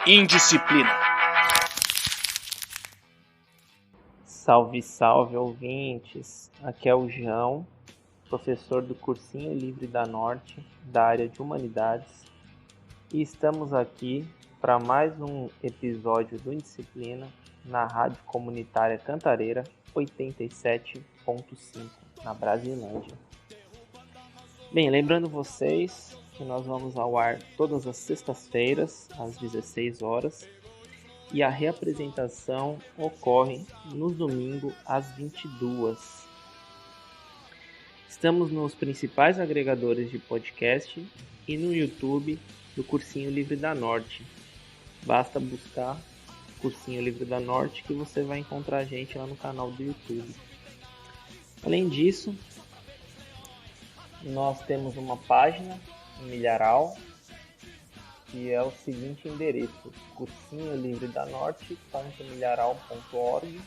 Indisciplina. Salve, salve, ouvintes! Aqui é o João, professor do Cursinho Livre da Norte, da área de Humanidades, e estamos aqui para mais um episódio do Indisciplina na Rádio Comunitária Cantareira 87.5, na Brasilândia. Bem, lembrando vocês que nós vamos ao ar todas as sextas-feiras, às 16 horas, e a reapresentação ocorre no domingo, às 22. Estamos nos principais agregadores de podcast e no YouTube do Cursinho Livre da Norte. Basta buscar Cursinho Livre da Norte que você vai encontrar a gente lá no canal do YouTube. Além disso, nós temos uma página no Milharal, que é o seguinte endereço: cursinholivredanorte.milharal.org.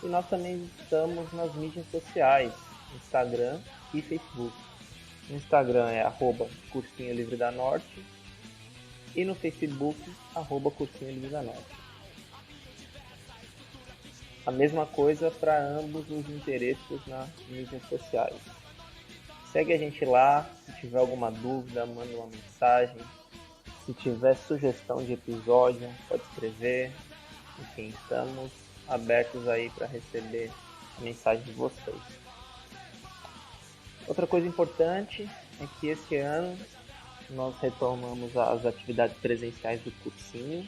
E nós também estamos nas mídias sociais, Instagram e Facebook. No Instagram é @Cursinho Livre da Norte e no Facebook @Cursinho Livre da Norte. A mesma coisa para ambos os endereços nas mídias sociais. Segue a gente lá, se tiver alguma dúvida, manda uma mensagem. Se tiver sugestão de episódio, pode escrever. Enfim, estamos abertos aí para receber a mensagem de vocês. Outra coisa importante é que esse ano nós retomamos as atividades presenciais do cursinho.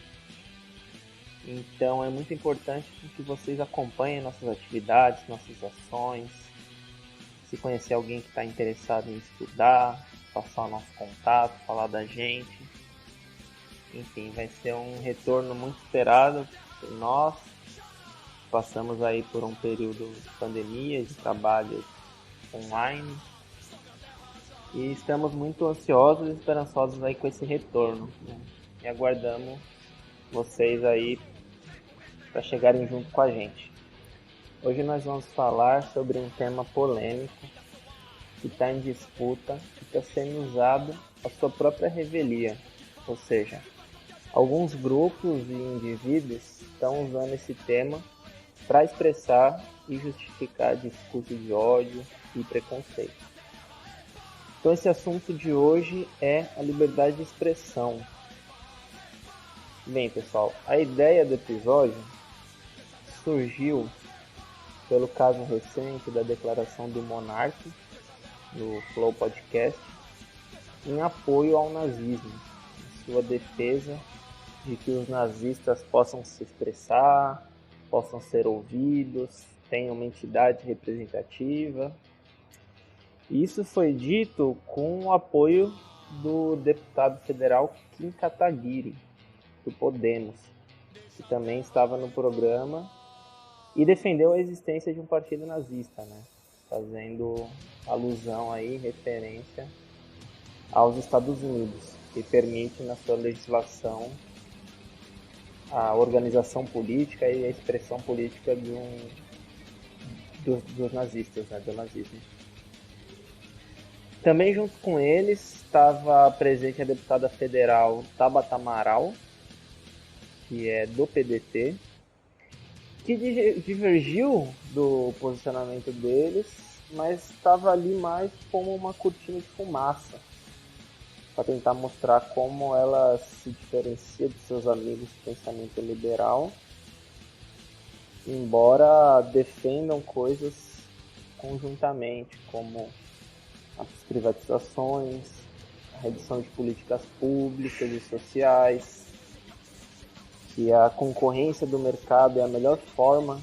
Então é muito importante que vocês acompanhem nossas atividades, nossas ações. Se conhecer alguém que está interessado em estudar, passar o nosso contato, falar da gente. Enfim, vai ser um retorno muito esperado por nós. Passamos aí por um período de pandemia, de trabalho online. E estamos muito ansiosos e esperançosos aí com esse retorno, né? E aguardamos vocês aí para chegarem junto com a gente. Hoje nós vamos falar sobre um tema polêmico que está em disputa e está sendo usado a sua própria revelia. Ou seja, alguns grupos e indivíduos estão usando esse tema para expressar e justificar discurso de ódio e preconceito. Então esse assunto de hoje é a liberdade de expressão. Bem, pessoal, a ideia do episódio surgiu pelo caso recente da declaração do Monark, no Flow Podcast, em apoio ao nazismo, em sua defesa de que os nazistas possam se expressar, possam ser ouvidos, tenham uma entidade representativa. Isso foi dito com o apoio do deputado federal Kim Kataguiri, do Podemos, que também estava no programa e defendeu a existência de um partido nazista, né? Fazendo alusão aí, referência aos Estados Unidos, que permite na sua legislação a organização política e a expressão política dos nazistas, né? Do nazismo. Também junto com eles estava presente a deputada federal Tabata Amaral, que é do PDT, que divergiu do posicionamento deles, mas estava ali mais como uma cortina de fumaça, para tentar mostrar como ela se diferencia dos seus amigos de pensamento liberal, embora defendam coisas conjuntamente, como as privatizações, a redução de políticas públicas e sociais, que a concorrência do mercado é a melhor forma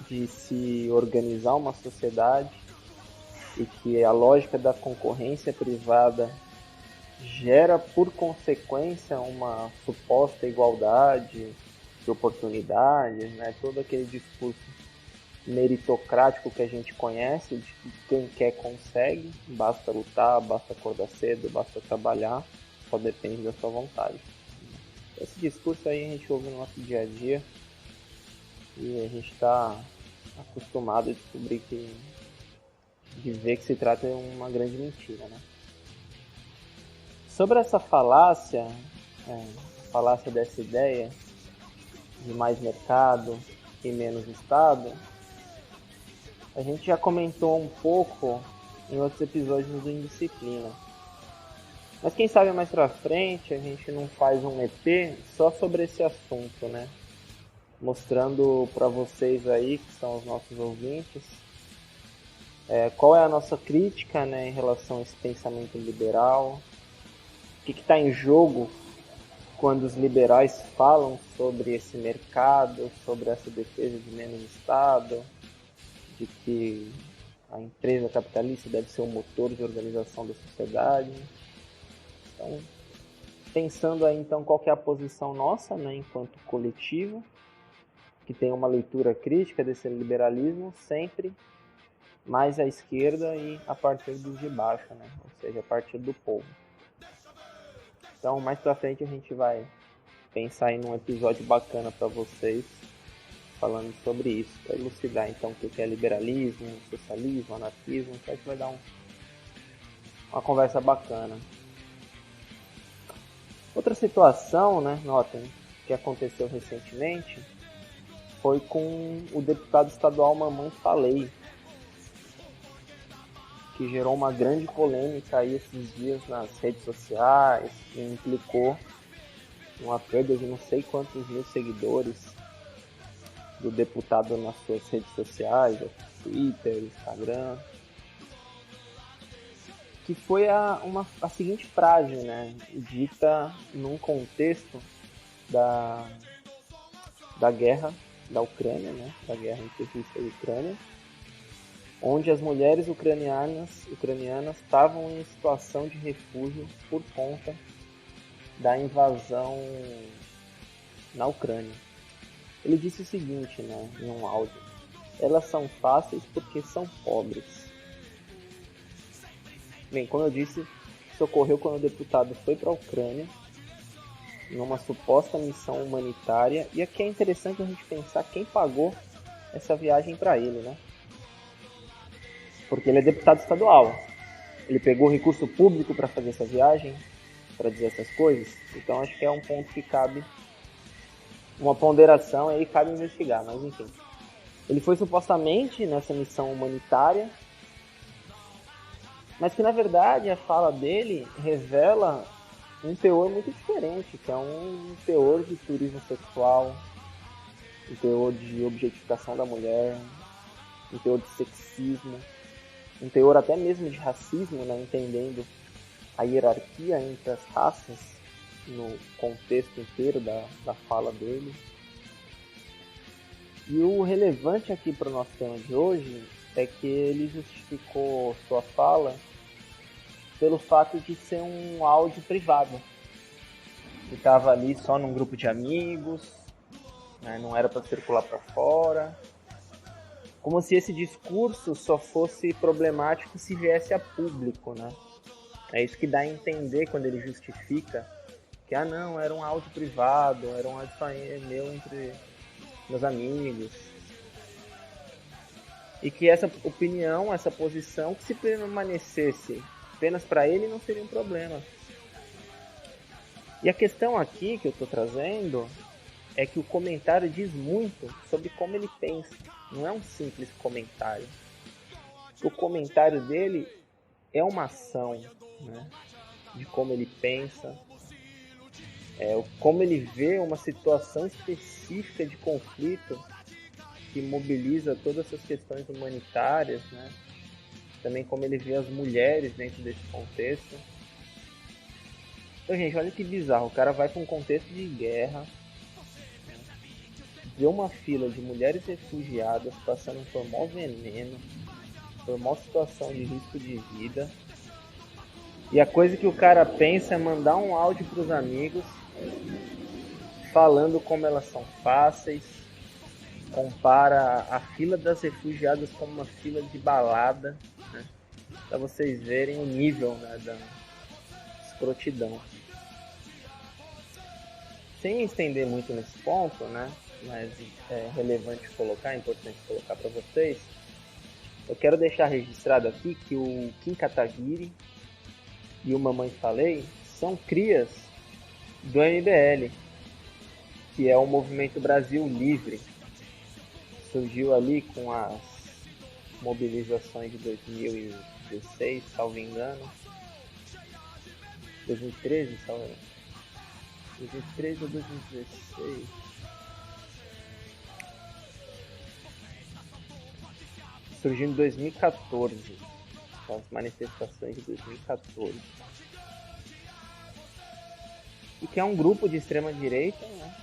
de se organizar uma sociedade e que a lógica da concorrência privada gera, por consequência, uma suposta igualdade de oportunidades, né? Todo aquele discurso meritocrático que a gente conhece, de que quem quer consegue, basta lutar, basta acordar cedo, basta trabalhar, só depende da sua vontade. Esse discurso aí a gente ouve no nosso dia a dia e a gente está acostumado a descobrir de ver que se trata de uma grande mentira, né? Sobre essa falácia falácia dessa ideia de mais mercado e menos Estado, a gente já comentou um pouco em outros episódios do Indisciplina. Mas quem sabe mais pra frente a gente não faz um EP só sobre esse assunto, né? Mostrando pra vocês aí, que são os nossos ouvintes, qual é a nossa crítica, né, em relação a esse pensamento liberal, o que está em jogo quando os liberais falam sobre esse mercado, sobre essa defesa de menos Estado, de que a empresa capitalista deve ser o motor de organização da sociedade. Então, pensando aí então qual que é a posição nossa, né, enquanto coletivo, que tem uma leitura crítica desse liberalismo, sempre mais à esquerda e a partir dos de baixo, né, ou seja, a partir do povo. Então, mais pra frente a gente vai pensar em um episódio bacana para vocês, falando sobre isso, para elucidar então o que é liberalismo, socialismo, anarquismo, que acho que vai dar uma conversa bacana. Outra situação, né, notem, que aconteceu recentemente, foi com o deputado estadual Mamãe Falei, que gerou uma grande polêmica aí esses dias nas redes sociais, que implicou uma perda de não sei quantos mil seguidores do deputado nas suas redes sociais, Twitter, Instagram, que foi a seguinte frase, né, dita num contexto da guerra da Ucrânia, né, da guerra entre Rússia e Ucrânia, onde as mulheres ucranianas estavam em situação de refúgio por conta da invasão na Ucrânia. Ele disse o seguinte, né, em um áudio: elas são fáceis porque são pobres. Bem, como eu disse, isso ocorreu quando o deputado foi para a Ucrânia, numa suposta missão humanitária, e aqui é interessante a gente pensar quem pagou essa viagem para ele, né? Porque ele é deputado estadual. Ele pegou recurso público para fazer essa viagem, para dizer essas coisas. Então acho que é um ponto que cabe uma ponderação, aí cabe investigar, mas enfim. Ele foi supostamente nessa missão humanitária, mas que na verdade a fala dele revela um teor muito diferente, que é um teor de turismo sexual, um teor de objetificação da mulher, um teor de sexismo, um teor até mesmo de racismo, né, entendendo a hierarquia entre as raças no contexto inteiro da fala dele. E o relevante aqui para o nosso tema de hoje é que ele justificou sua fala pelo fato de ser um áudio privado. Ele estava ali só num grupo de amigos, né, não era para circular para fora. Como se esse discurso só fosse problemático se viesse a público, né? É isso que dá a entender quando ele justifica que, não, era um áudio privado, era um áudio meu entre meus amigos. E que essa opinião, essa posição, que se permanecesse apenas para ele, não seria um problema. E a questão aqui que eu estou trazendo é que o comentário diz muito sobre como ele pensa. Não é um simples comentário. O comentário dele é uma ação, né, de como ele pensa, como ele vê uma situação específica de conflito que mobiliza todas essas questões humanitárias, né? Também como ele vê as mulheres dentro desse contexto. Então, gente, olha que bizarro. O cara vai para um contexto de guerra, vê uma fila de mulheres refugiadas passando por maior veneno, por maior situação de risco de vida. E a coisa que o cara pensa é mandar um áudio para os amigos falando como elas são fáceis, compara a fila das refugiadas como uma fila de balada, né? Para vocês verem o nível, né, da escrotidão. Sem estender muito nesse ponto, né, mas é relevante colocar, é importante colocar para vocês, eu quero deixar registrado aqui que o Kim Kataguiri e o Mamãe Falei são crias do MBL. que é o Movimento Brasil Livre. Surgiu ali com as mobilizações de 2016, salvo engano. 2013, salvo engano. 2013 ou 2016? Surgiu em 2014, as manifestações de 2014. E que é um grupo de extrema-direita, né,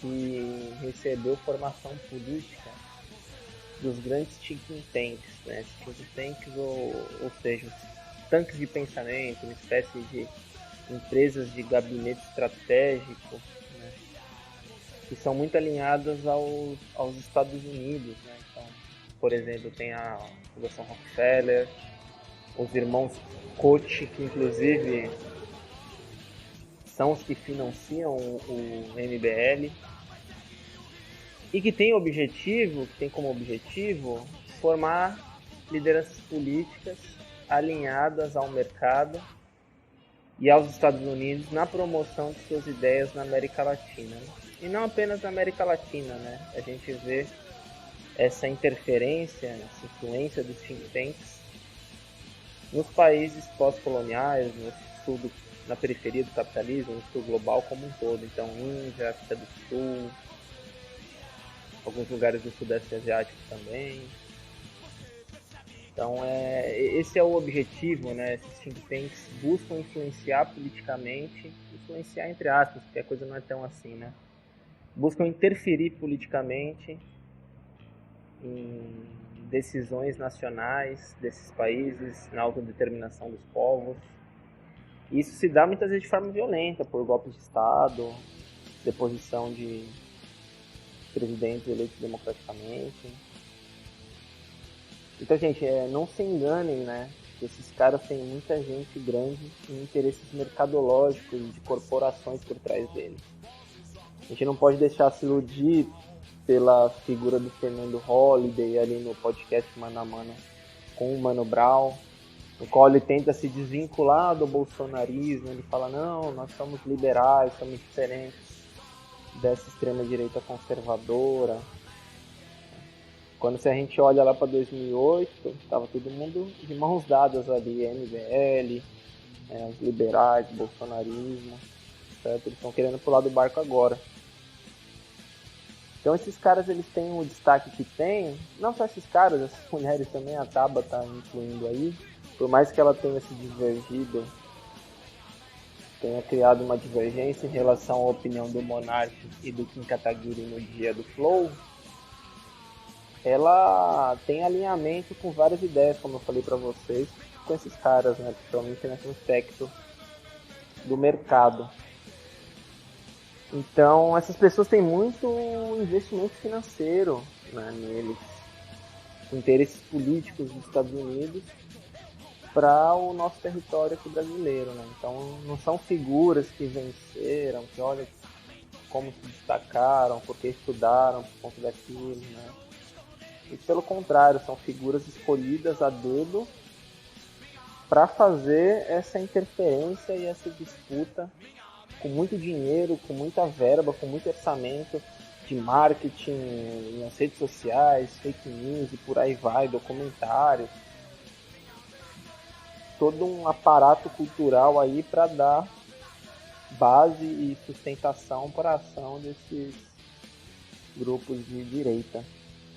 que recebeu formação política dos grandes think tanks, né, think tanks, ou seja, tanques de pensamento, uma espécie de empresas de gabinete estratégico, né, que são muito alinhadas aos Estados Unidos, né. Então, por exemplo, tem a Fundação Rockefeller, os irmãos Koch, que inclusive são os que financiam o MBL, e que tem como objetivo formar lideranças políticas alinhadas ao mercado e aos Estados Unidos na promoção de suas ideias na América Latina. E não apenas na América Latina, né? A gente vê essa interferência, essa influência dos think tanks nos países pós-coloniais, na periferia do capitalismo, no sul global como um todo. Então, Índia, África do Sul, alguns lugares do Sudeste Asiático também. Então, esse é o objetivo, né? Esses think tanks buscam influenciar politicamente, influenciar entre aspas, porque a coisa não é tão assim, né? Buscam interferir politicamente em decisões nacionais desses países, na autodeterminação dos povos. E isso se dá muitas vezes de forma violenta, por golpes de Estado, deposição de presidentes eleitos democraticamente. Então, gente, não se enganem, né? Esses caras têm muita gente grande e interesses mercadológicos de corporações por trás deles. A gente não pode deixar se iludir pela figura do Fernando Holliday ali no podcast Mano a Mano com o Mano Brown, no qual ele tenta se desvincular do bolsonarismo. Ele fala, não, nós somos liberais, somos diferentes dessa extrema-direita conservadora. Quando a gente olha lá para 2008, estava todo mundo de mãos dadas ali, MBL, os liberais, o bolsonarismo, certo? Eles estão querendo pular do barco agora. Então esses caras, eles têm o destaque que têm, não só esses caras, essas mulheres também, a Tabata está incluindo aí, por mais que ela tenha se divergido, tenha criado uma divergência em relação à opinião do Monark e do Kim Kataguiri no dia do Flow, ela tem alinhamento com várias ideias, como eu falei para vocês, com esses caras, né, principalmente nesse aspecto do mercado. Então, essas pessoas têm muito investimento financeiro, né, neles, interesses políticos dos Estados Unidos para o nosso território aqui brasileiro, né? Então, não são figuras que venceram, que olha como se destacaram, porque estudaram por conta daquilo, né? E pelo contrário, são figuras escolhidas a dedo para fazer essa interferência e essa disputa com muito dinheiro, com muita verba, com muito orçamento de marketing nas redes sociais, fake news e por aí vai, documentários. Todo um aparato cultural aí para dar base e sustentação para a ação desses grupos de direita.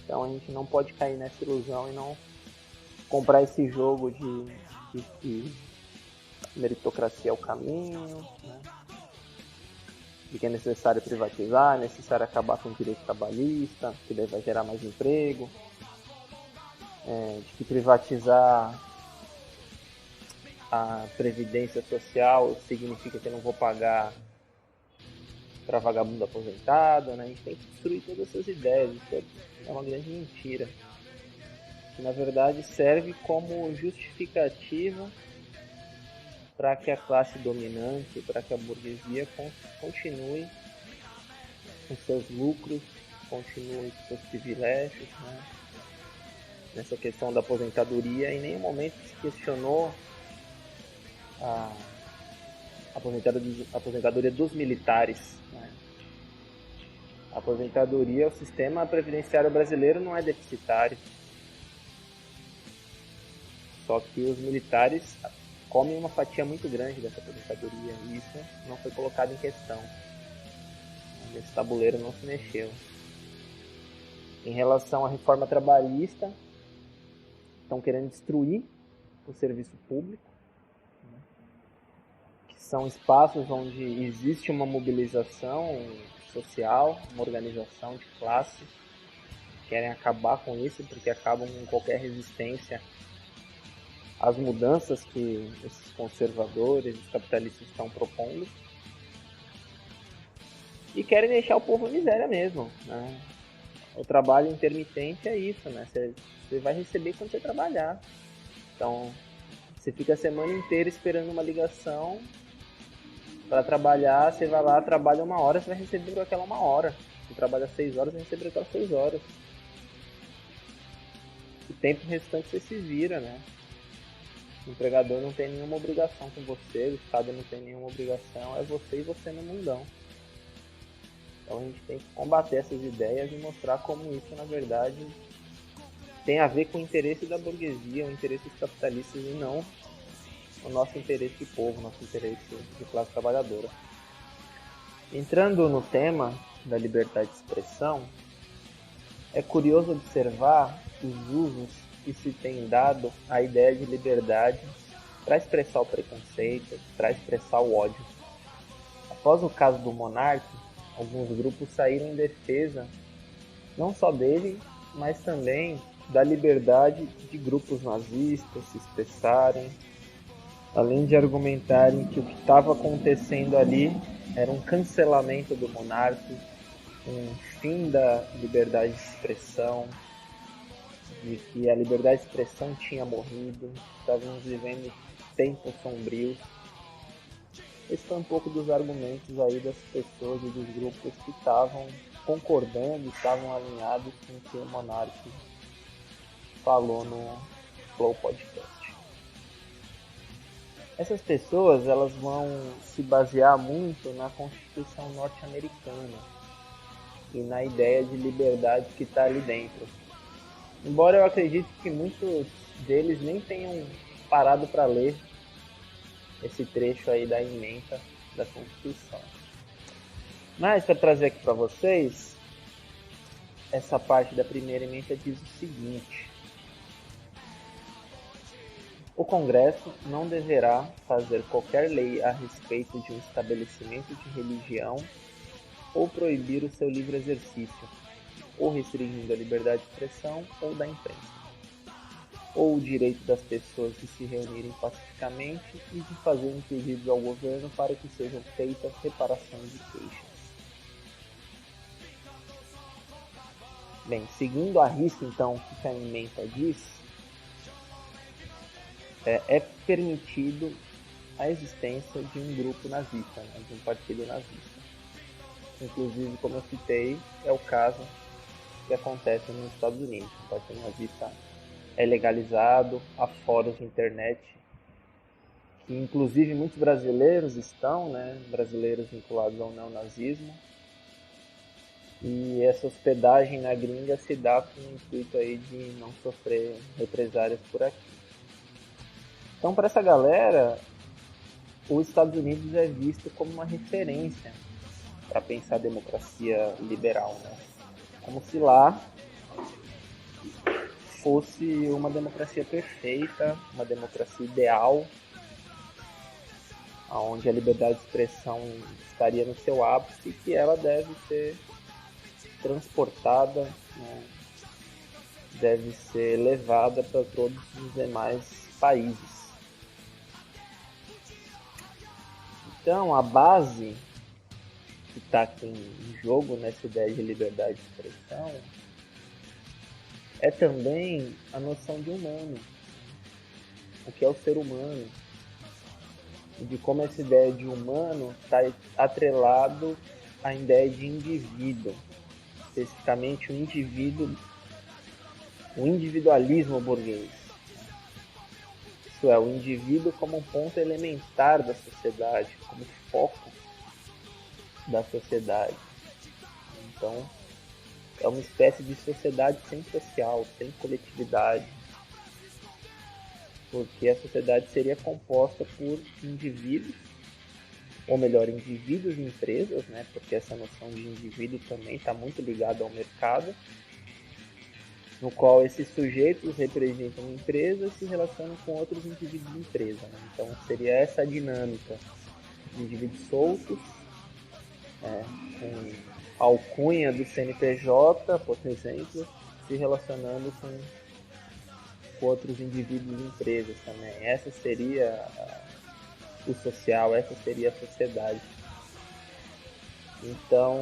Então a gente não pode cair nessa ilusão e não comprar esse jogo de que meritocracia é o caminho, né? De que é necessário privatizar, é necessário acabar com o direito trabalhista, que daí vai gerar mais emprego, de que privatizar a previdência social significa que eu não vou pagar para vagabundo aposentado, né? A gente tem que destruir todas essas ideias, isso é uma grande mentira, que na verdade serve como justificativa para que a classe dominante, para que a burguesia continue com seus lucros, continue com seus privilégios, né? Nessa questão da aposentadoria, em nenhum momento se questionou a aposentadoria dos militares, né? A aposentadoria, o sistema previdenciário brasileiro não é deficitário. Só que os militares comem uma fatia muito grande dessa aposentadoria e isso não foi colocado em questão. Esse tabuleiro não se mexeu. Em relação à reforma trabalhista, estão querendo destruir o serviço público, que são espaços onde existe uma mobilização social, uma organização de classe. Querem acabar com isso porque acabam com qualquer resistência às mudanças que esses conservadores, os capitalistas estão propondo. E querem deixar o povo em miséria mesmo, né? O trabalho intermitente é isso, né? Você vai receber quando você trabalhar. Então, você fica a semana inteira esperando uma ligação para trabalhar, você vai lá, trabalha 1 hora, você vai receber por aquela 1 hora. Se trabalha 6 horas, você vai receber por aquelas 6 horas. O tempo restante você se vira, né? O empregador não tem nenhuma obrigação com você, o Estado não tem nenhuma obrigação, é você e você no mundão. Então a gente tem que combater essas ideias e mostrar como isso, na verdade, tem a ver com o interesse da burguesia, o interesse dos capitalistas e não o nosso interesse de povo, o nosso interesse de classe trabalhadora. Entrando no tema da liberdade de expressão, é curioso observar os usos que se tem dado à ideia de liberdade para expressar o preconceito, para expressar o ódio. Após o caso do Monark, alguns grupos saíram em defesa não só dele, mas também da liberdade de grupos nazistas se expressarem, além de argumentarem que o que estava acontecendo ali era um cancelamento do monarca, um fim da liberdade de expressão, de que a liberdade de expressão tinha morrido, estávamos vivendo tempos sombrios. Esse foi um pouco dos argumentos aí das pessoas e dos grupos que estavam concordando, estavam alinhados com o que o Monark falou no Flow Podcast. Essas pessoas, elas vão se basear muito na Constituição norte-americana e na ideia de liberdade que está ali dentro. Embora eu acredite que muitos deles nem tenham parado para ler esse trecho aí da ementa da Constituição. Mas, para trazer aqui para vocês, essa parte da primeira ementa diz o seguinte: o Congresso não deverá fazer qualquer lei a respeito de um estabelecimento de religião ou proibir o seu livre exercício, ou restringindo a liberdade de expressão ou da imprensa, ou o direito das pessoas de se reunirem pacificamente e de fazerem pedidos ao governo para que sejam feitas reparações de queixas. Bem, seguindo a risca, então, o que a ementa diz, é permitido a existência de um grupo nazista, né, de um partido nazista. Inclusive, como eu citei, é o caso que acontece nos Estados Unidos. O partido nazista é legalizado, há fóruns de internet, que inclusive muitos brasileiros estão, né, brasileiros vinculados ao neonazismo, e essa hospedagem na gringa se dá com o intuito aí de não sofrer represálias por aqui. Então, para essa galera, os Estados Unidos é visto como uma referência para pensar a democracia liberal, né? Como se lá fosse uma democracia perfeita, uma democracia ideal, onde a liberdade de expressão estaria no seu ápice e que ela deve ser transportada, né? Deve ser levada para todos os demais países. Então, a base que está aqui em jogo nessa ideia de liberdade de expressão é também a noção de humano, o que é o ser humano, e de como essa ideia de humano está atrelado à ideia de indivíduo, especificamente o individualismo burguês. Isso é, o indivíduo como um ponto elementar da sociedade, como foco da sociedade. Então, é uma espécie de sociedade sem social, sem coletividade, porque a sociedade seria composta por indivíduos, ou melhor, indivíduos e empresas, né? Porque essa noção de indivíduo também está muito ligada ao mercado, no qual esses sujeitos representam empresas e se relacionam com outros indivíduos de empresa. Né? Então seria essa dinâmica de indivíduos soltos, com alcunha do CNPJ, por exemplo, se relacionando com outros indivíduos de empresas também. Essa seria o social, essa seria a sociedade. Então,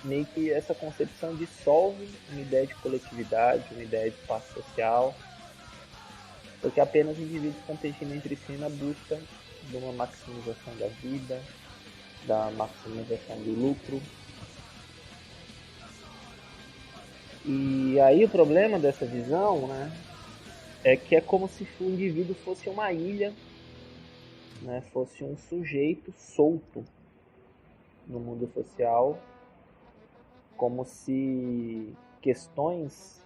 meio que essa concepção dissolve uma ideia de coletividade, uma ideia de espaço social, porque apenas indivíduos competindo entre si na busca de uma maximização da vida, da maximização do lucro. E aí o problema dessa visão, né, é que é como se o indivíduo fosse uma ilha, né, fosse um sujeito solto no mundo social, como se questões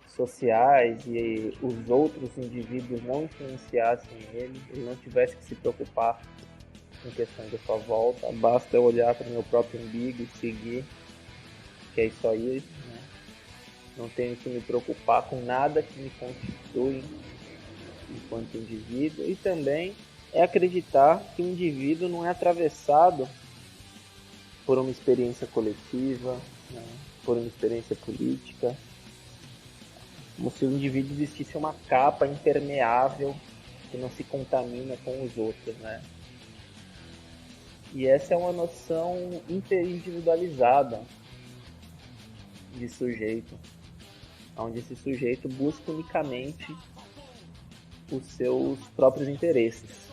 sociais e os outros indivíduos não influenciassem ele não tivesse que se preocupar com questões da sua volta, basta eu olhar para o meu próprio umbigo e seguir, que é isso aí, né? Não tenho que me preocupar com nada que me constitui enquanto indivíduo, e também é acreditar que o indivíduo não é atravessado por uma experiência coletiva, né? Por uma experiência política, como se o indivíduo existisse uma capa impermeável que não se contamina com os outros, né? E essa é uma noção interindividualizada de sujeito, onde esse sujeito busca unicamente os seus próprios interesses.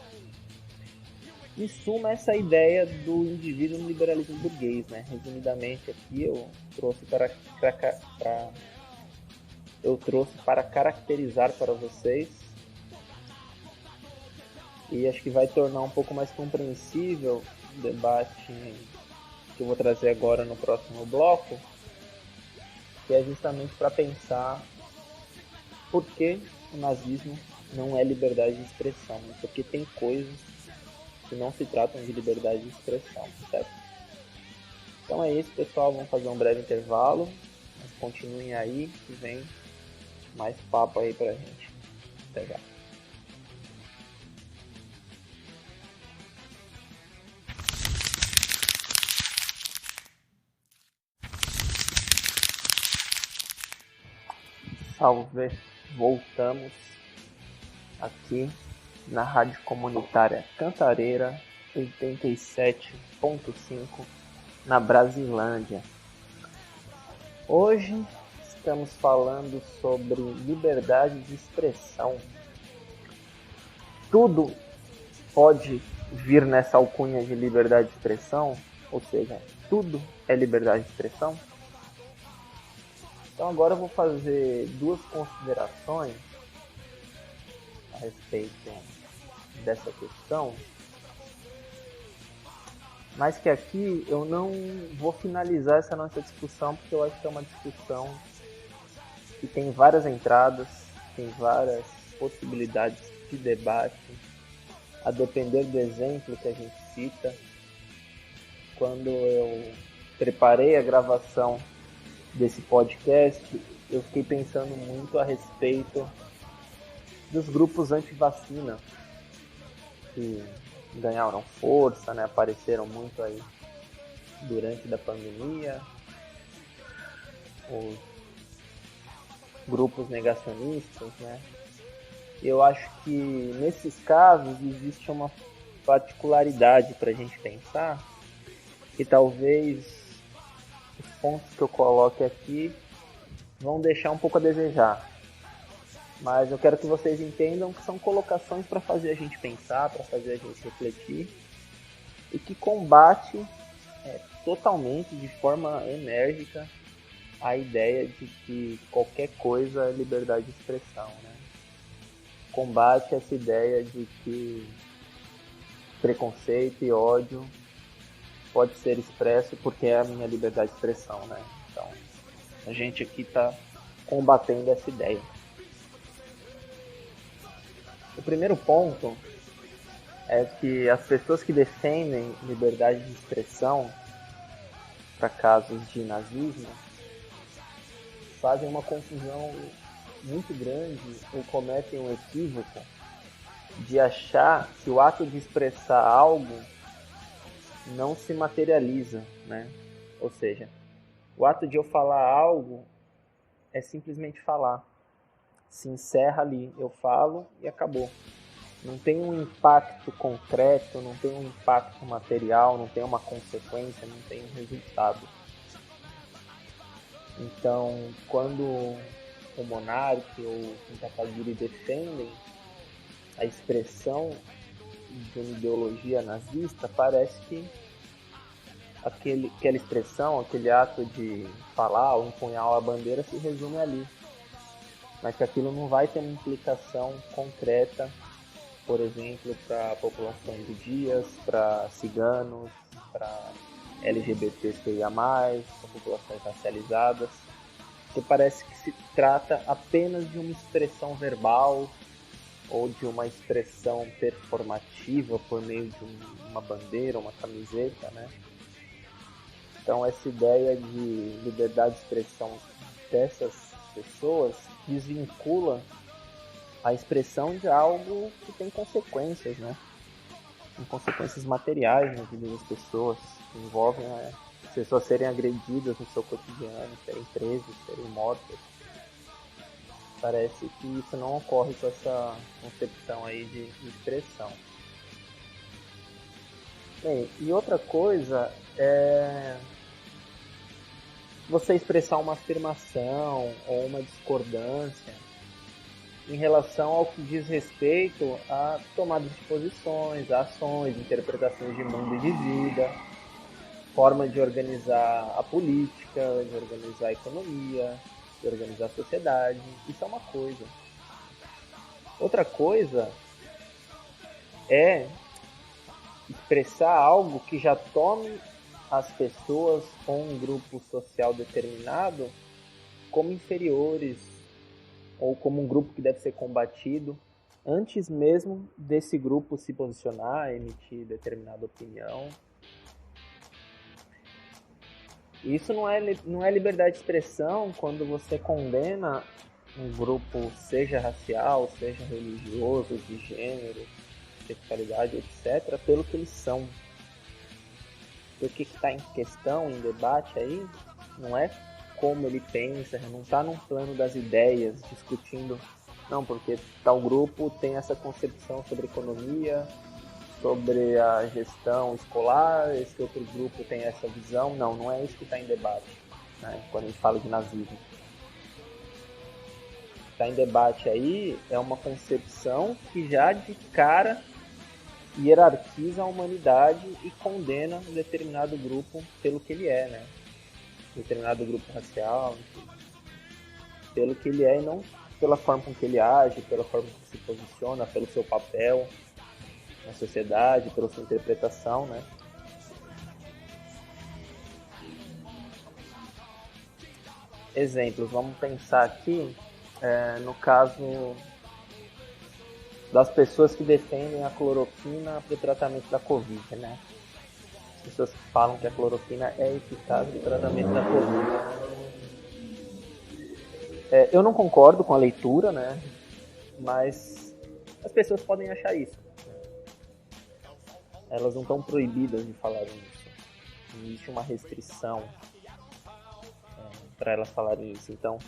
Em suma, essa ideia do indivíduo no liberalismo burguês, né? Resumidamente aqui eu trouxe para caracterizar para vocês, e acho que vai tornar um pouco mais compreensível o debate que eu vou trazer agora no próximo bloco, que é justamente para pensar por que o nazismo não é liberdade de expressão, porque tem coisas que não se tratam de liberdade de expressão, certo? Então é isso, pessoal, vamos fazer um breve intervalo, mas continuem aí que vem mais papo aí pra gente. Até já. Salve, voltamos aqui na Rádio Comunitária Cantareira 87.5 na Brasilândia. Hoje estamos falando sobre liberdade de expressão. Tudo pode vir nessa alcunha de liberdade de expressão, ou seja, tudo é liberdade de expressão. Então agora eu vou fazer duas considerações a respeito dessa questão, mas que aqui eu não vou finalizar essa nossa discussão, porque eu acho que é uma discussão que tem várias entradas, tem várias possibilidades de debate, a depender do exemplo que a gente cita. Quando eu preparei a gravação desse podcast, eu fiquei pensando muito a respeito dos grupos anti-vacina que ganharam força, né? Apareceram muito aí durante a pandemia, os grupos negacionistas, né? Eu acho que nesses casos existe uma particularidade para a gente pensar, que talvez os pontos que eu coloque aqui vão deixar um pouco a desejar. Mas eu quero que vocês entendam que são colocações para fazer a gente pensar, para fazer a gente refletir, e que combate totalmente, de forma enérgica, a ideia de que qualquer coisa é liberdade de expressão, né? Combate essa ideia de que preconceito e ódio pode ser expresso porque é a minha liberdade de expressão, né? Então, a gente aqui está combatendo essa ideia. O primeiro ponto é que as pessoas que defendem liberdade de expressão para casos de nazismo fazem uma confusão muito grande ou cometem um equívoco de achar que o ato de expressar algo não se materializa, né? Ou seja, o ato de eu falar algo é simplesmente falar. Se encerra ali, eu falo e acabou. Não tem um impacto concreto, não tem um impacto material, não tem uma consequência, não tem um resultado. Então, quando o Monark ou o Takagiri defendem a expressão de uma ideologia nazista, parece que aquela expressão, aquele ato de falar ou empunhar a bandeira se resume ali. Mas que aquilo não vai ter uma implicação concreta, por exemplo, para a população de judias, para ciganos, para LGBTQIA+, para populações racializadas. Porque parece que se trata apenas de uma expressão verbal ou de uma expressão performativa por meio de uma bandeira, uma camiseta, né? Então essa ideia de liberdade de expressão dessas pessoas desvincula a expressão de algo que tem consequências, né? Tem consequências materiais na vida das pessoas, que envolvem as pessoas serem agredidas no seu cotidiano, serem presas, serem mortas. Parece que isso não ocorre com essa concepção aí de expressão. Bem, e outra coisa é você expressar uma afirmação ou uma discordância em relação ao que diz respeito a tomadas de posições, a ações, interpretações de mundo e de vida, forma de organizar a política, de organizar a economia, de organizar a sociedade. Isso é uma coisa. Outra coisa é expressar algo que já tome as pessoas ou um grupo social determinado como inferiores ou como um grupo que deve ser combatido antes mesmo desse grupo se posicionar, emitir determinada opinião. Isso não é liberdade de expressão quando você condena um grupo, seja racial, seja religioso, de gênero, sexualidade, etc., pelo que eles são. O que está em questão, em debate aí, não é como ele pensa, não está num plano das ideias, discutindo, não, porque tal grupo tem essa concepção sobre economia, sobre a gestão escolar, esse outro grupo tem essa visão. Não é isso que está em debate, né, quando a gente fala de nazismo. O que está em debate aí é uma concepção que já de cara hierarquiza a humanidade e condena um determinado grupo pelo que ele é, né? Determinado grupo racial, enfim, pelo que ele é e não pela forma com que ele age, pela forma com que se posiciona, pelo seu papel na sociedade, pela sua interpretação, né? Exemplos, vamos pensar aqui no caso das pessoas que defendem a cloroquina para o tratamento da Covid, né? As pessoas que falam que a cloroquina é eficaz no tratamento da Covid. Eu não concordo com a leitura, né? Mas as pessoas podem achar isso. Elas não estão proibidas de falarem isso. Não existe uma restrição para elas falarem isso. Então,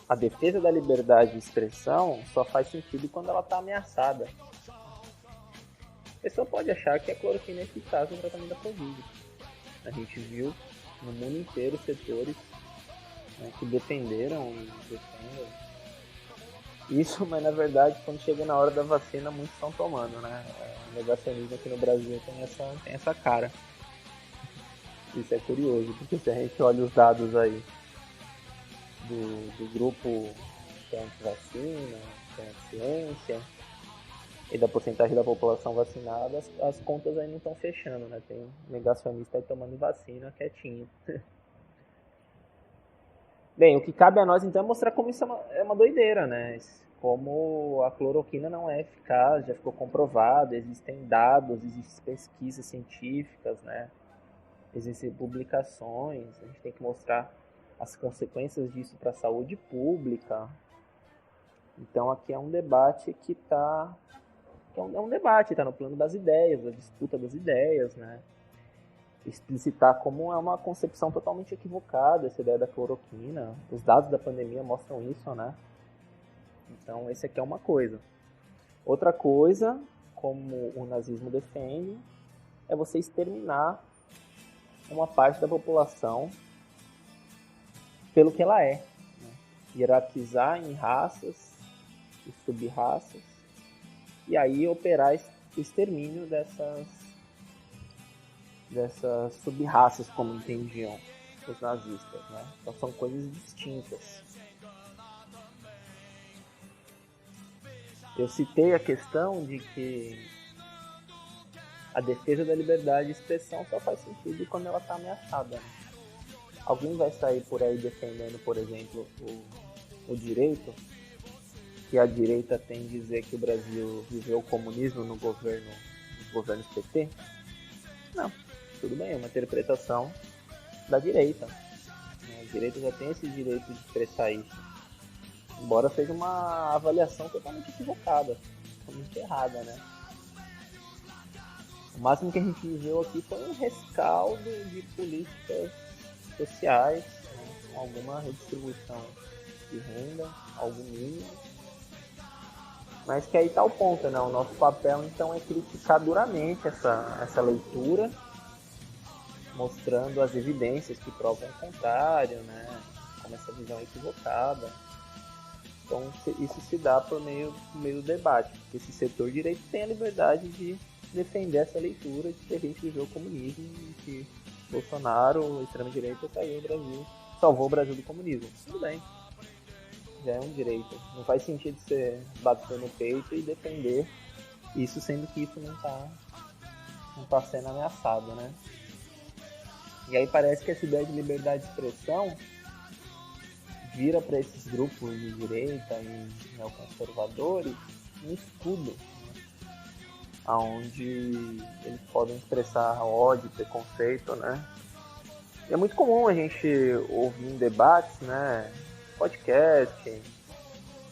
a defesa da liberdade de expressão só faz sentido quando ela está ameaçada. A pessoa pode achar que a cloroquina é eficaz no tratamento da Covid. A gente viu no mundo inteiro setores, né, que defenderam e defendem isso, mas na verdade quando chega na hora da vacina muitos estão tomando, né? O negacionismo aqui no Brasil tem essa cara. Isso é curioso, porque se a gente olha os dados aí do grupo que é anti-vacina, que é anti-ciência, e da porcentagem da população vacinada, as contas aí não estão fechando, né? Tem negacionista aí tomando vacina quietinho. Bem, o que cabe a nós então é mostrar como isso é uma doideira, né? Como a cloroquina não é eficaz, já ficou comprovado, existem dados, existem pesquisas científicas, né? Existem publicações, a gente tem que mostrar as consequências disso para a saúde pública. Então aqui é um debate que está... É um debate, está no plano das ideias, da disputa das ideias, né? Explicitar como é uma concepção totalmente equivocada essa ideia da cloroquina. Os dados da pandemia mostram isso, né? Então, esse aqui é uma coisa. Outra coisa, como o nazismo defende, é você exterminar uma parte da população pelo que ela é. Né? Hierarquizar em raças e sub-raças e aí operar o extermínio dessas sub-raças, como entendiam os nazistas, né? Então são coisas distintas. Eu citei a questão de que a defesa da liberdade de expressão só faz sentido quando ela está ameaçada. Né? Alguém vai sair por aí defendendo, por exemplo, o direito, que a direita tem de dizer que o Brasil viveu o comunismo nos governos PT? Não. Tudo bem, é uma interpretação da direita. A direita já tem esse direito de expressar isso. Embora seja uma avaliação totalmente equivocada, totalmente errada, né? O máximo que a gente viveu aqui foi um rescaldo de políticas sociais, né? Com alguma redistribuição de renda, algum mínimo. Mas que aí está o ponto, né? O nosso papel, então, é criticar duramente essa leitura, mostrando as evidências que provam o contrário, né? Como essa visão é equivocada. Então, isso se dá por meio do debate, porque esse setor direito tem a liberdade de defender essa leitura de que a gente viveu o comunismo e que Bolsonaro, a extrema-direita, salvou o Brasil do comunismo. Tudo bem, já é um direito. Não faz sentido você bater no peito e defender isso, sendo que isso não tá sendo ameaçado, né? E aí parece que essa ideia de liberdade de expressão vira para esses grupos de direita e neoconservadores um escudo, né? Onde eles podem expressar ódio, preconceito, né? E é muito comum a gente ouvir em debates, né? Podcast,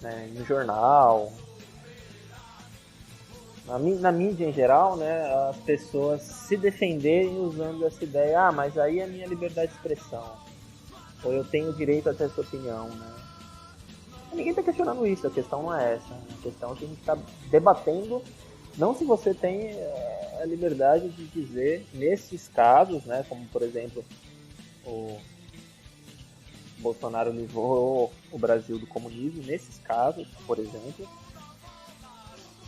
né? No jornal, na mídia em geral, né, as pessoas se defenderem usando essa ideia, mas aí é a minha liberdade de expressão, ou eu tenho o direito a ter essa opinião, né? E ninguém está questionando isso, a questão não é essa, a questão é que a gente está debatendo, não se você tem a liberdade de dizer, nesses casos, né, como por exemplo, o Bolsonaro livrou o Brasil do comunismo, nesses casos, por exemplo,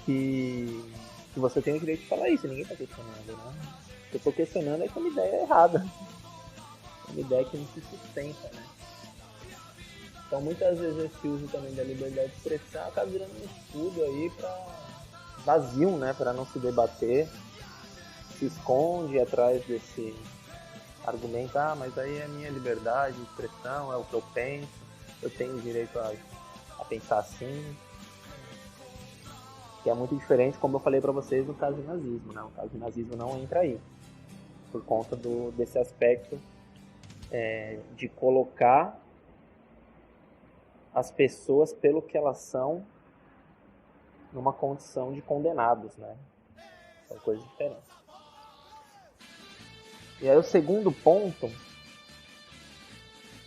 que você tem o direito de falar isso, ninguém está questionando, né? O que eu estou questionando é que é uma ideia errada, é uma ideia que não se sustenta, né? Então muitas vezes esse uso também da liberdade de expressão acaba virando um escudo aí para vazio, né? Para não se debater, se esconde atrás desse argumento, mas aí é a minha liberdade de expressão, é o que eu penso, eu tenho o direito a pensar assim. Que é muito diferente, como eu falei para vocês, no caso do nazismo, né? O caso do nazismo não entra aí, por conta desse aspecto de colocar as pessoas pelo que elas são numa condição de condenados, né? São coisas diferentes. E aí o segundo ponto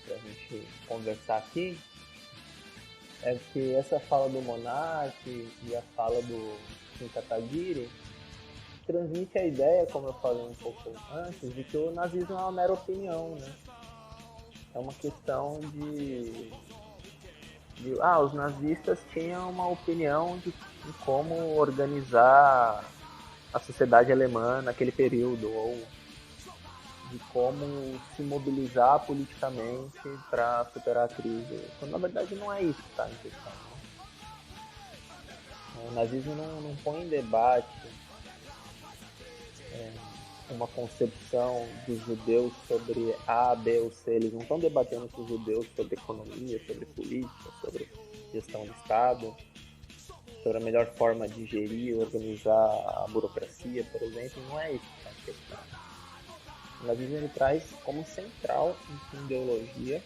para a gente conversar aqui é que essa fala do Monark e a fala do Kim Kataguiri transmite a ideia, como eu falei um pouco antes, de que o nazismo é uma mera opinião, né? É uma questão de os nazistas tinham uma opinião de como organizar a sociedade alemã naquele período, ou de como se mobilizar politicamente para superar a crise. Então, na verdade, não é isso que está em questão. Né? nazismo não põe em debate uma concepção dos judeus sobre A, B ou C. Eles não estão debatendo com os judeus sobre economia, sobre política, sobre gestão do Estado, sobre a melhor forma de gerir e organizar a burocracia, por exemplo. Não é isso que está em questão. O nazismo ele traz como central em sua ideologia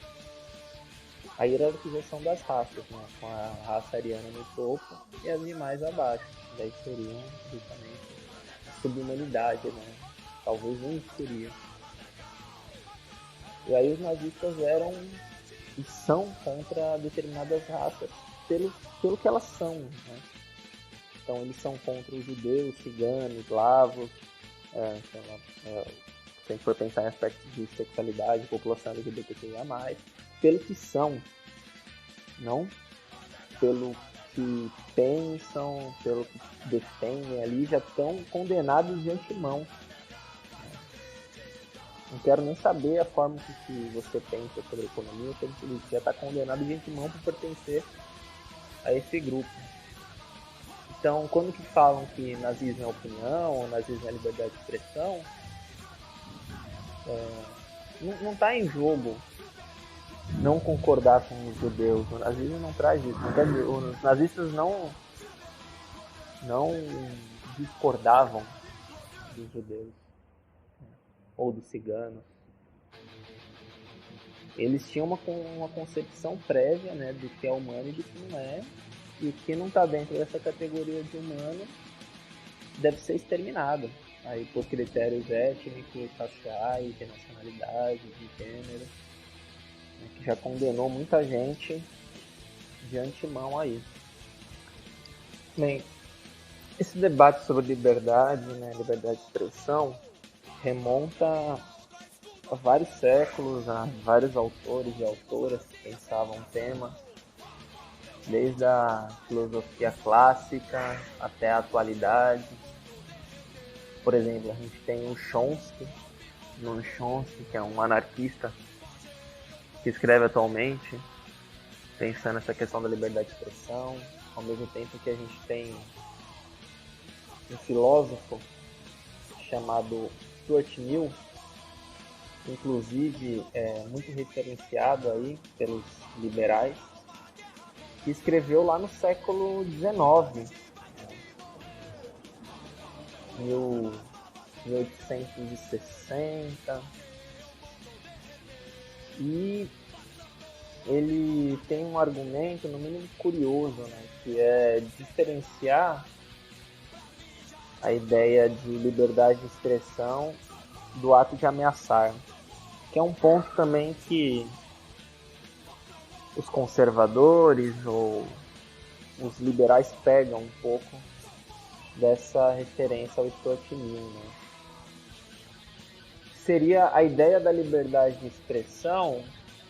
a hierarquização das raças, né? Com a raça ariana no topo e as demais abaixo. Daí seriam justamente a subhumanidade, né? Talvez nem seria. E aí os nazistas eram e são contra determinadas raças pelo que elas são, né? Então eles são contra os judeus, ciganos, eslavos, se a gente for pensar em aspectos de sexualidade, população LGBTQIA+, pelo que são, não pelo que pensam, pelo que defendem ali, já estão condenados de antemão. Não quero nem saber a forma que você pensa sobre economia, sobre política, já está condenado de antemão por pertencer a esse grupo. Então, quando que falam que nazismo é opinião, ou nazismo é liberdade de expressão, não está em jogo não concordar com os judeus. O nazismo não traz isso. Não quer dizer, os nazistas não discordavam dos judeus ou dos ciganos. Eles tinham uma concepção prévia, né, do que é humano e do que não é, e o que não está dentro dessa categoria de humano deve ser exterminado. Aí por critérios étnicos, raciais, de nacionalidade, de gênero, né, que já condenou muita gente de antemão aí. Bem, esse debate sobre liberdade, né, liberdade de expressão, remonta a vários séculos, a vários autores e autoras que pensavam o tema, desde a filosofia clássica até a atualidade. Por exemplo, a gente tem o Chomsky, Noam Chomsky, que é um anarquista que escreve atualmente, pensando nessa questão da liberdade de expressão, ao mesmo tempo que a gente tem um filósofo chamado Stuart Mill, inclusive muito referenciado aí pelos liberais, que escreveu lá no século XIX, 1860, e ele tem um argumento no mínimo curioso, né, que é diferenciar a ideia de liberdade de expressão do ato de ameaçar, que é um ponto também que os conservadores ou os liberais pegam um pouco dessa referência ao Stuart Mill, né? Seria a ideia da liberdade de expressão,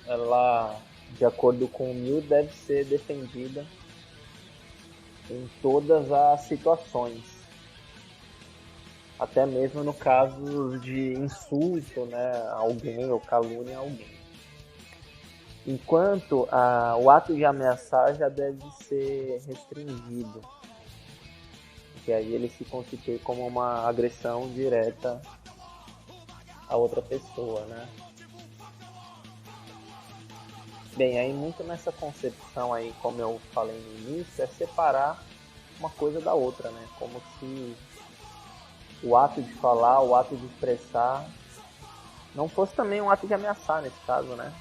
ela, de acordo com o Mill, deve ser defendida em todas as situações, até mesmo no caso de insulto, né, a alguém ou calúnia a alguém. Enquanto o ato de ameaçar já deve ser restringido, porque aí ele se constitui como uma agressão direta a outra pessoa, né? Bem, aí muito nessa concepção aí, como eu falei no início, é separar uma coisa da outra, né? Como se o ato de falar, o ato de expressar, não fosse também um ato de ameaçar nesse caso, né?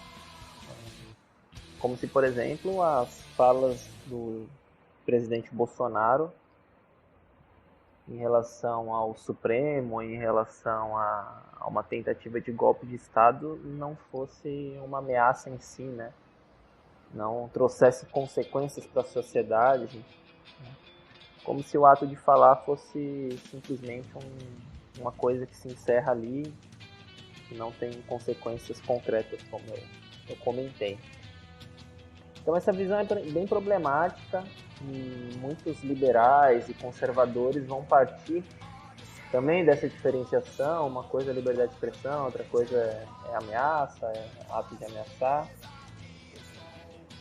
Como se, por exemplo, as falas do presidente Bolsonaro em relação ao Supremo, em relação a uma tentativa de golpe de Estado, não fosse uma ameaça em si, né? Não trouxesse consequências para a sociedade, né? Como se o ato de falar fosse simplesmente uma coisa que se encerra ali e não tem consequências concretas, como eu comentei. Então essa visão é bem problemática e muitos liberais e conservadores vão partir também dessa diferenciação. Uma coisa é liberdade de expressão, outra coisa é ameaça, é ato de ameaçar.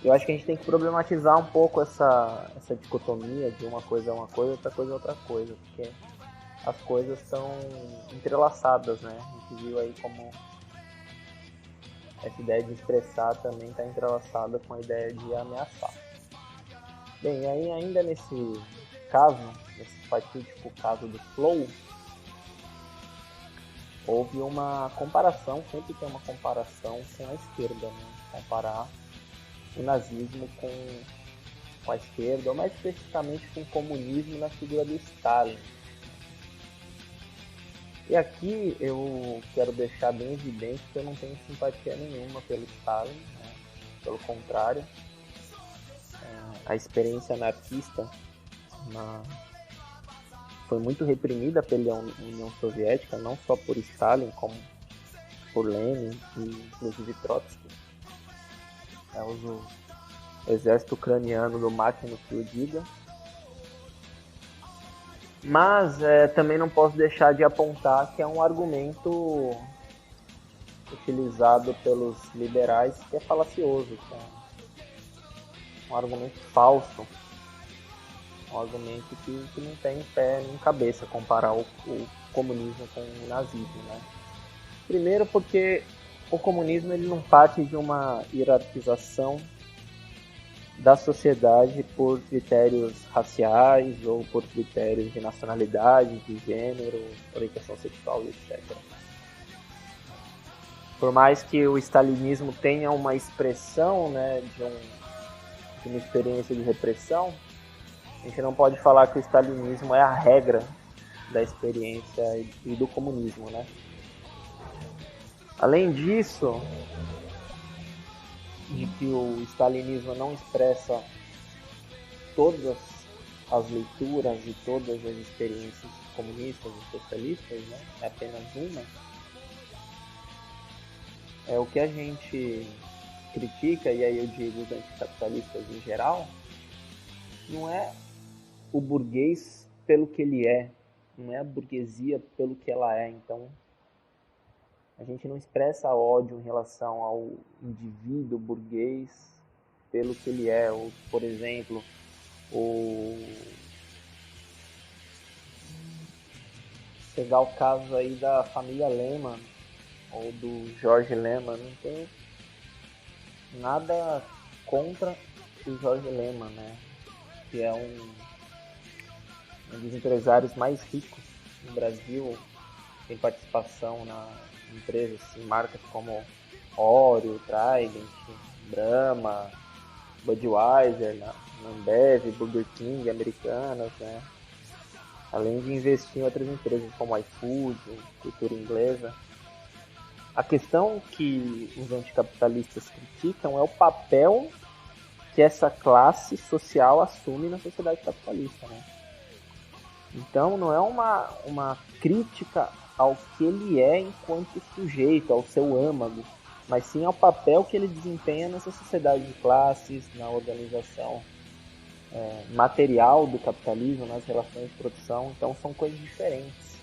Eu acho que a gente tem que problematizar um pouco essa dicotomia de uma coisa é uma coisa, outra coisa é outra coisa, porque as coisas estão entrelaçadas, né? A gente viu aí como essa ideia de expressar também está entrelaçada com a ideia de ameaçar. Bem, aí ainda nesse caso, nesse fatídico caso do Flow, houve uma comparação, sempre tem uma comparação com a esquerda, né? Comparar o nazismo com a esquerda, ou mais especificamente com o comunismo na figura do Stalin. E aqui eu quero deixar bem evidente que eu não tenho simpatia nenhuma pelo Stalin, né? Pelo contrário, a experiência anarquista foi muito reprimida pela União Soviética, não só por Stalin, como por Lenin e inclusive Trotsky. O exército ucraniano do máximo que o diga. Mas também não posso deixar de apontar que é um argumento utilizado pelos liberais que é falacioso, que é um argumento falso, um argumento que não tem pé nem cabeça comparar o comunismo com o nazismo, né? Primeiro porque o comunismo ele não parte de uma hierarquização da sociedade por critérios raciais ou por critérios de nacionalidade, de gênero, orientação sexual, etc. Por mais que o stalinismo tenha uma expressão, né, de uma experiência de repressão, a gente não pode falar que o stalinismo é a regra da experiência e do comunismo, né? Além disso, de que o stalinismo não expressa todas as leituras e todas as experiências comunistas e socialistas, né? É apenas uma. É o que a gente critica, e aí eu digo os anticapitalistas em geral, não é o burguês pelo que ele é, não é a burguesia pelo que ela é. Então, a gente não expressa ódio em relação ao indivíduo burguês pelo que ele é. Ou, por exemplo, pegar o caso aí da família Lehmann ou do Jorge Lehmann, não tem nada contra o Jorge Lehmann, né? Que é um dos empresários mais ricos no Brasil, tem participação na empresas, em marcas como Oreo, Trident, Brahma, Budweiser, Ambev, Burger King, Americanas, né? Além de investir em outras empresas como iFood, Cultura Inglesa. A questão que os anticapitalistas criticam é o papel que essa classe social assume na sociedade capitalista, né? Então não é uma crítica ao que ele é enquanto sujeito, ao seu âmago, mas sim ao papel que ele desempenha nessa sociedade de classes, na organização material do capitalismo, nas relações de produção. Então são coisas diferentes.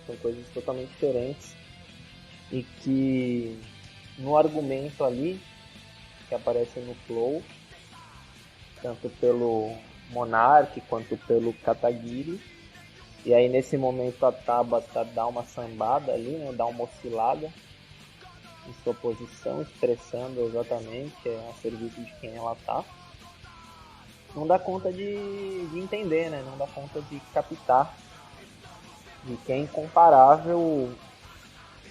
São coisas totalmente diferentes e que no argumento ali que aparece no Flow, tanto pelo Monark quanto pelo Kataguiri, e aí nesse momento a Tabata dá uma sambada ali, né, dá uma oscilada em sua posição, expressando exatamente a serviço de quem ela tá. Não dá conta de entender, né? Não dá conta de captar de que é incomparável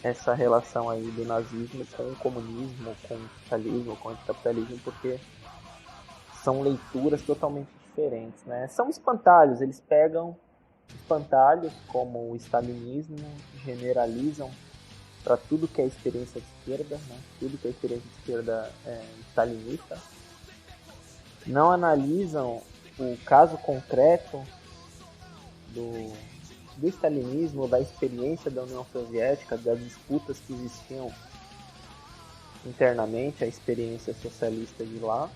essa relação aí do nazismo com o comunismo, com o socialismo, com o anticapitalismo, porque são leituras totalmente diferentes, né? São espantalhos, eles pegam espantalhos como o stalinismo, generalizam para tudo que é experiência de esquerda, né? Tudo que é experiência de esquerda é stalinista. Não analisam o caso concreto do stalinismo, da experiência da União Soviética, das disputas que existiam internamente, a experiência socialista de lá,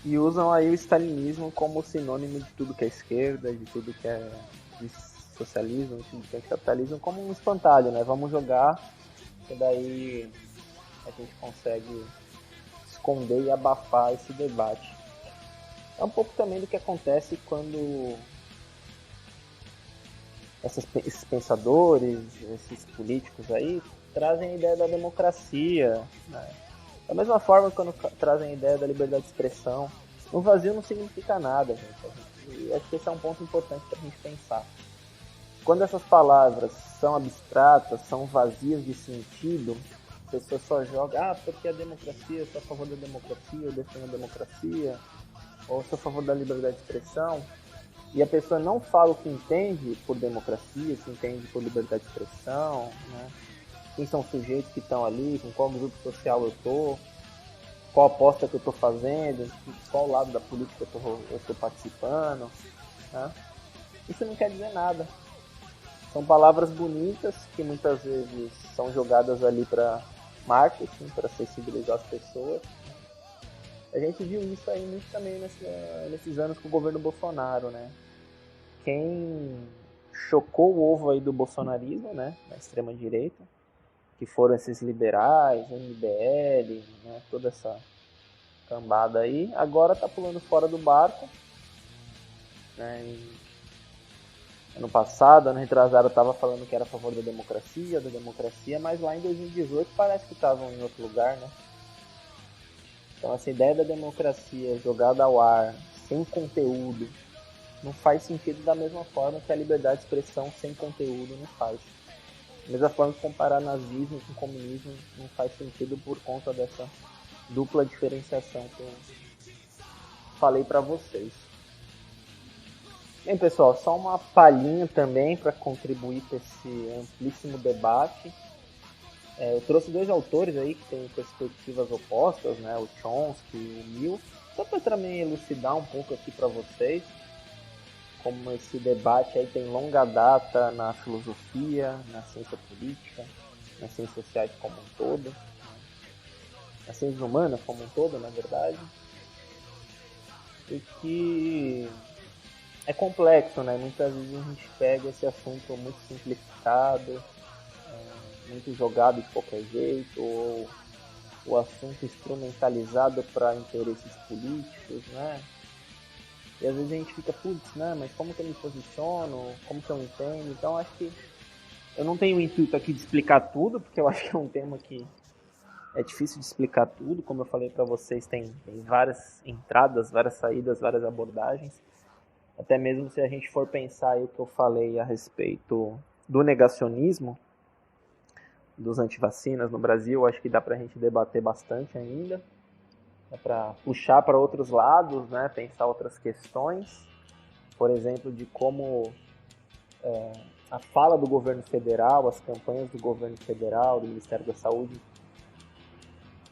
e usam aí o stalinismo como sinônimo de tudo que é esquerda, de tudo que é de socialismo, de tudo que é capitalismo, como um espantalho, né? Vamos jogar, e daí a gente consegue esconder e abafar esse debate. É um pouco também do que acontece quando esses pensadores, esses políticos aí, trazem a ideia da democracia, né? Da mesma forma quando trazem a ideia da liberdade de expressão. No vazio não significa nada, gente. E acho que esse é um ponto importante para a gente pensar. Quando essas palavras são abstratas, são vazias de sentido, a pessoa só joga, porque a democracia, eu sou a favor da democracia, eu defendo a democracia, ou eu sou a favor da liberdade de expressão, e a pessoa não fala o que entende por democracia, o que entende por liberdade de expressão, né? Quem são os sujeitos que estão ali, com qual grupo social eu estou, qual aposta que eu estou fazendo, qual lado da política eu estou participando, né? Isso não quer dizer nada. São palavras bonitas que muitas vezes são jogadas ali para marketing, para sensibilizar as pessoas. A gente viu isso aí muito também nesses anos com o governo Bolsonaro, né? Quem chocou o ovo aí do bolsonarismo, né, da extrema-direita, que foram esses liberais, MBL, né, toda essa cambada aí, agora tá pulando fora do barco, né? Ano passado, ano retrasado, tava falando que era a favor da democracia, mas lá em 2018 parece que estavam em outro lugar, né? Então essa ideia da democracia jogada ao ar, sem conteúdo, não faz sentido da mesma forma que a liberdade de expressão sem conteúdo não faz. Da mesma forma que comparar nazismo com comunismo não faz sentido por conta dessa dupla diferenciação que eu falei para vocês. Bem, pessoal, só uma palhinha também para contribuir para esse amplíssimo debate. Eu trouxe dois autores aí que têm perspectivas opostas, né? O Chomsky e o Mill, só para também elucidar um pouco aqui para vocês como esse debate aí tem longa data na filosofia, na ciência política, nas ciências sociais como um todo, nas ciências humanas como um todo, na verdade, e que é complexo, né? Muitas vezes a gente pega esse assunto muito simplificado, muito jogado de qualquer jeito, ou o assunto instrumentalizado para interesses políticos, né? E às vezes a gente fica, putz, né, mas como que eu me posiciono, como que eu entendo? Então acho que eu não tenho o intuito aqui de explicar tudo, porque eu acho que é um tema que é difícil de explicar tudo. Como eu falei para vocês, tem várias entradas, várias saídas, várias abordagens. Até mesmo se a gente for pensar aí o que eu falei a respeito do negacionismo, dos antivacinas no Brasil, acho que dá pra gente debater bastante ainda. Dá para puxar para outros lados, né? Pensar outras questões, por exemplo, de como a fala do governo federal, as campanhas do governo federal, do Ministério da Saúde,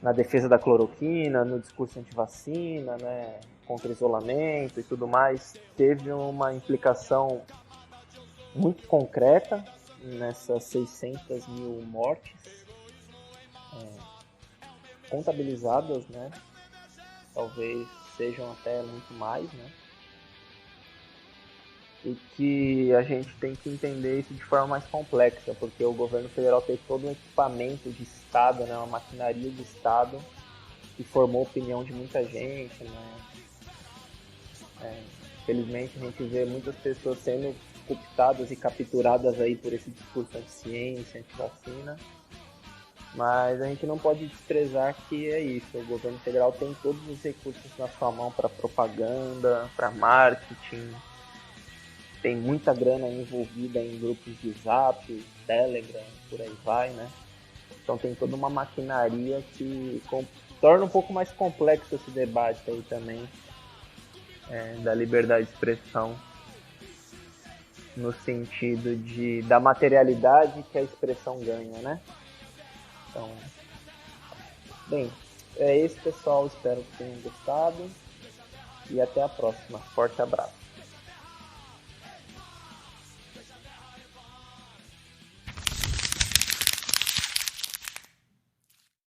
na defesa da cloroquina, no discurso anti-vacina, né? Contra isolamento e tudo mais, teve uma implicação muito concreta nessas 600 mil mortes contabilizadas, né? Talvez sejam até muito mais, né? E que a gente tem que entender isso de forma mais complexa, porque o governo federal tem todo um equipamento de Estado, né? Uma maquinaria de Estado que formou a opinião de muita gente, né? Infelizmente a gente vê muitas pessoas sendo cooptadas e capturadas aí por esse discurso anti-ciência, anti-vacina. Mas a gente não pode desprezar que é isso, o governo federal tem todos os recursos na sua mão para propaganda, para marketing, tem muita grana envolvida em grupos de Zap, Telegram, por aí vai, né? Então tem toda uma maquinaria que torna um pouco mais complexo esse debate aí também, da liberdade de expressão, no sentido da materialidade que a expressão ganha, né? Então, bem, é isso, pessoal. Espero que tenham gostado. E até a próxima. Forte abraço.